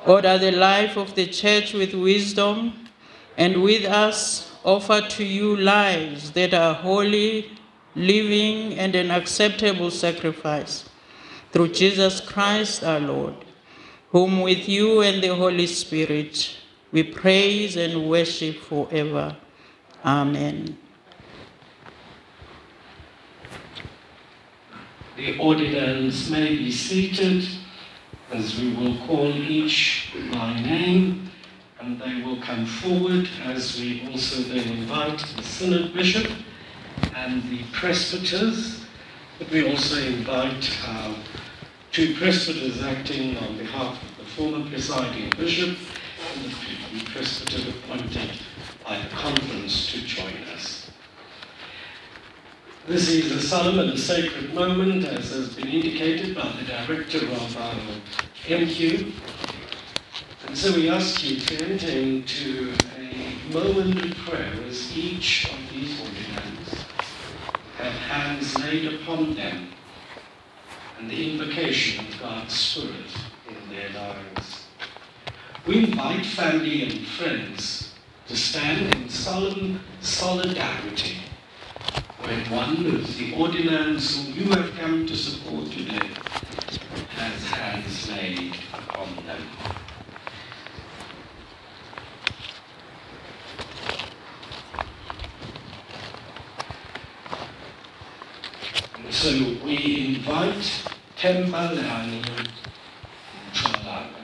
Order the life of the church with wisdom, and with us offer to you lives that are holy, living, and an acceptable sacrifice. Through Jesus Christ our Lord, whom with you and the Holy Spirit we praise and worship forever. Amen. The ordinands may be seated, as we will call each by name, and they will come forward as we also then invite the Synod Bishop and the presbyters, but we also invite our two presbyters acting on behalf of the former presiding bishop and the presbyter appointed by the conference to join us. This is a solemn and a sacred moment, as has been indicated by the director of our MQ. And so we ask you to enter into a moment of prayer as each of these ordinands have hands laid upon them and the invocation of God's Spirit in their lives. We invite family and friends to stand in solemn solidarity when one of the ordinands whom you have come to support today has hands laid upon them. And so we invite Thembelani Mtshaulana.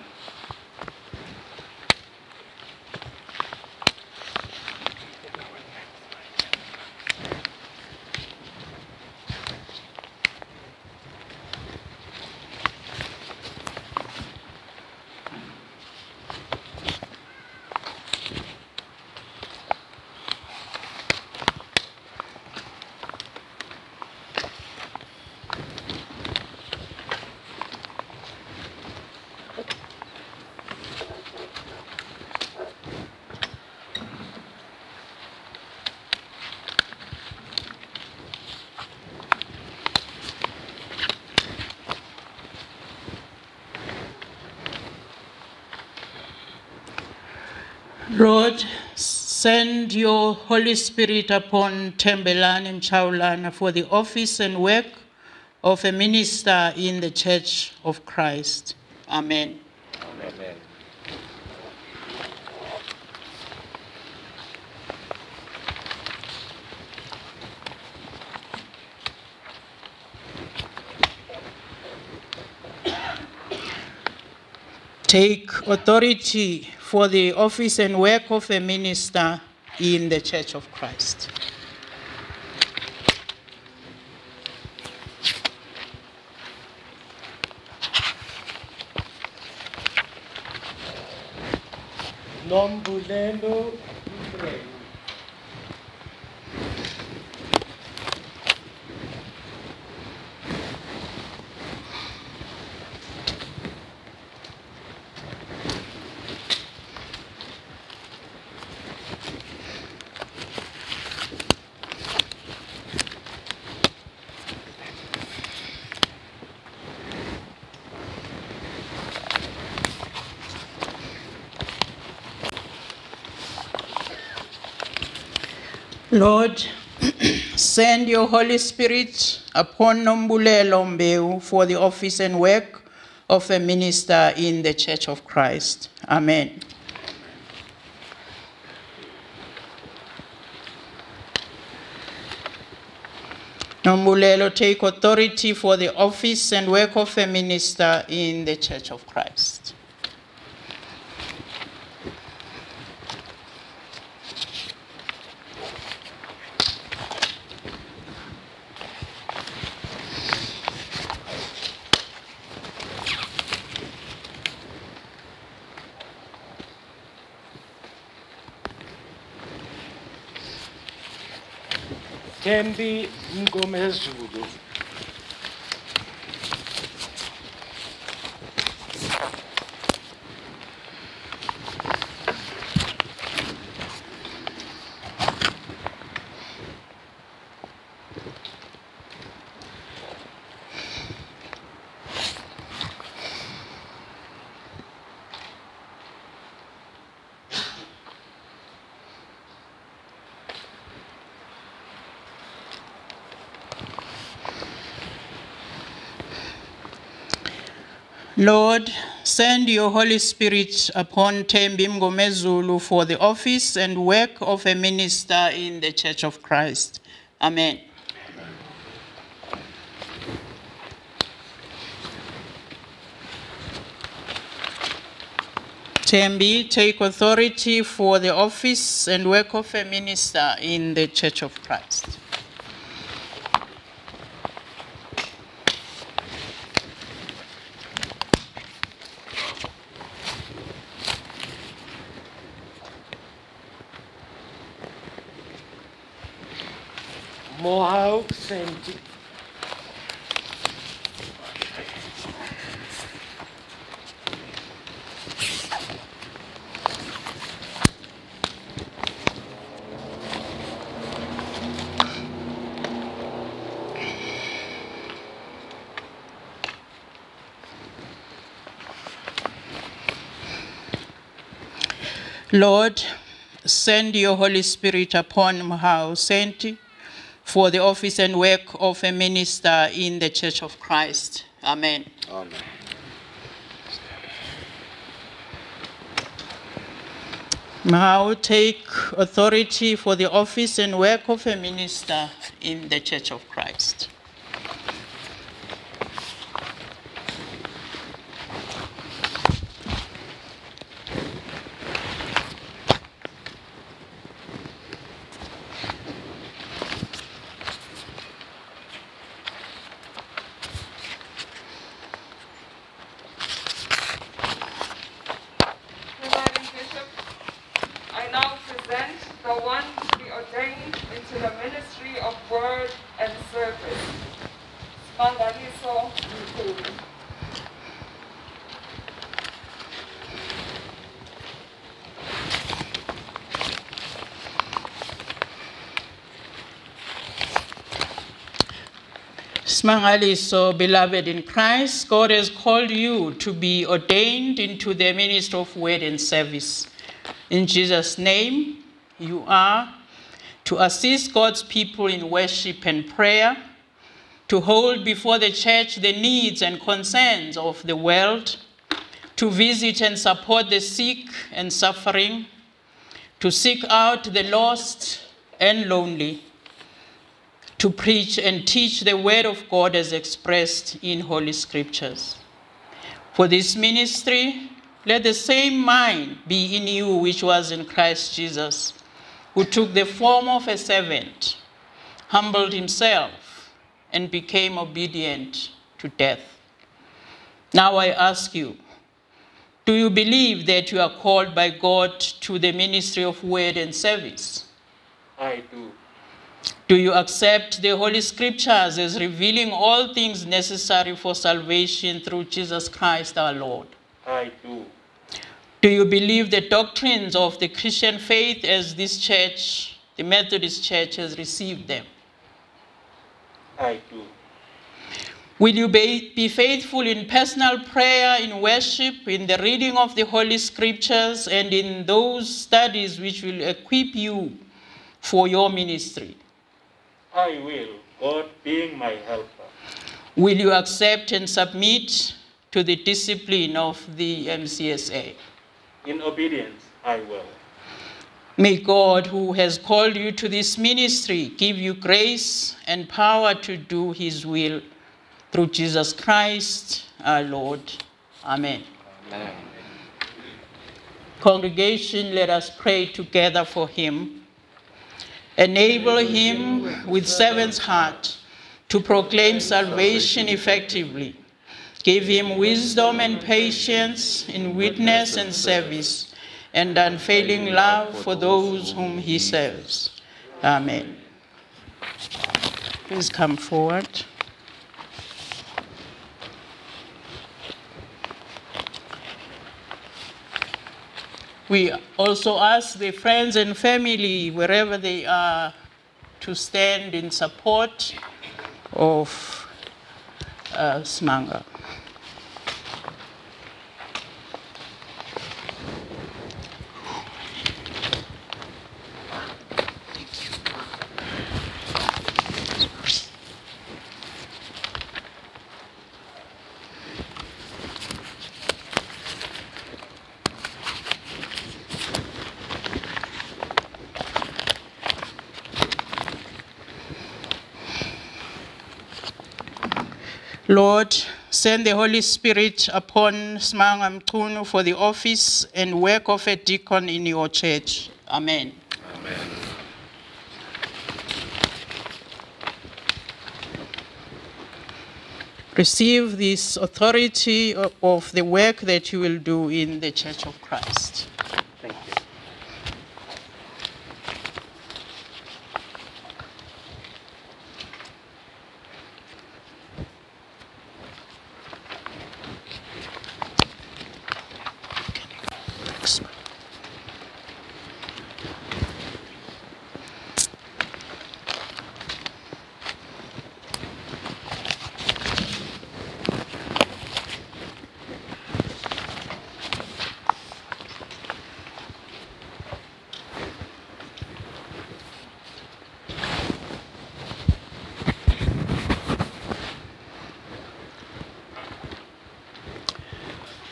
Lord, send your Holy Spirit upon Thembelani and Mtshaulana for the office and work of a minister in the Church of Christ. Amen. Amen. Take authority for the office and work of a minister in the Church of Christ. Nombulelo, Mbewu. Lord, send your Holy Spirit upon Nombulelo Mbewu for the office and work of a minister in the Church of Christ. Amen. Nombulelo, take authority for the office and work of a minister in the Church of Christ. Thembi, Mngomezulu. Lord, send your Holy Spirit upon Thembi Mngomezulu for the office and work of a minister in the Church of Christ. Amen. Thembi, take authority for the office and work of a minister in the Church of Christ. Mohau, Senti. Lord, send your Holy Spirit upon Mohau, Senti, for the office and work of a minister in the Church of Christ. Amen. Amen. Mohau, take authority for the office and work of a minister in the Church of Christ. Smanga, so beloved in Christ, God has called you to be ordained into the ministry of word and service. In Jesus' name, you are to assist God's people in worship and prayer, to hold before the church the needs and concerns of the world, to visit and support the sick and suffering, to seek out the lost and lonely, to preach and teach the word of God as expressed in Holy Scriptures. For this ministry, let the same mind be in you which was in Christ Jesus, who took the form of a servant, humbled himself, and became obedient to death. Now I ask you, do you believe that you are called by God to the ministry of word and service? I do. Do you accept the Holy Scriptures as revealing all things necessary for salvation through Jesus Christ our Lord? I do. Do you believe the doctrines of the Christian faith as this church, the Methodist Church, has received them? I do. Will you be faithful in personal prayer, in worship, in the reading of the Holy Scriptures, and in those studies which will equip you for your ministry? I will, God being my helper. Will you accept and submit to the discipline of the MCSA? In obedience, I will. May God, who has called you to this ministry, give you grace and power to do his will through Jesus Christ, our Lord. Amen. Amen. Congregation, let us pray together for him. Enable him with servant's heart to proclaim salvation effectively. Give him wisdom and patience in witness and service, and unfailing love for those whom he serves. Amen. Please come forward. We also ask the friends and family, wherever they are, to stand in support of Smanga. Lord, send the Holy Spirit upon Smanga Mchunu for the office and work of a deacon in your church. Amen. Amen. Receive this authority of the work that you will do in the Church of Christ. Thank you.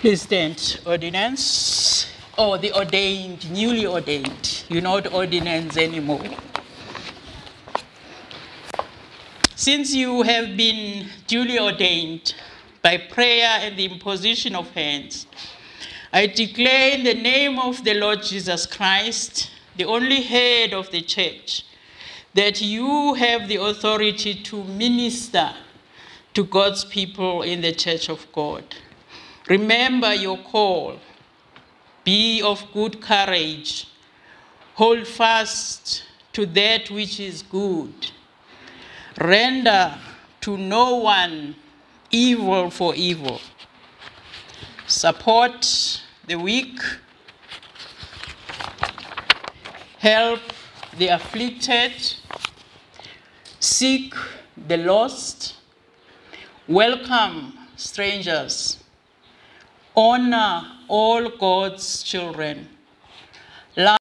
Please stand, ordinance, or the ordained, newly ordained. You're not ordinands anymore. Since you have been duly ordained by prayer and the imposition of hands, I declare in the name of the Lord Jesus Christ, the only head of the church, that you have the authority to minister to God's people in the church of God. Remember your call. Be of good courage. Hold fast to that which is good. Render to no one evil for evil. Support the weak. Help the afflicted. Seek the lost. Welcome strangers. Honor all God's children.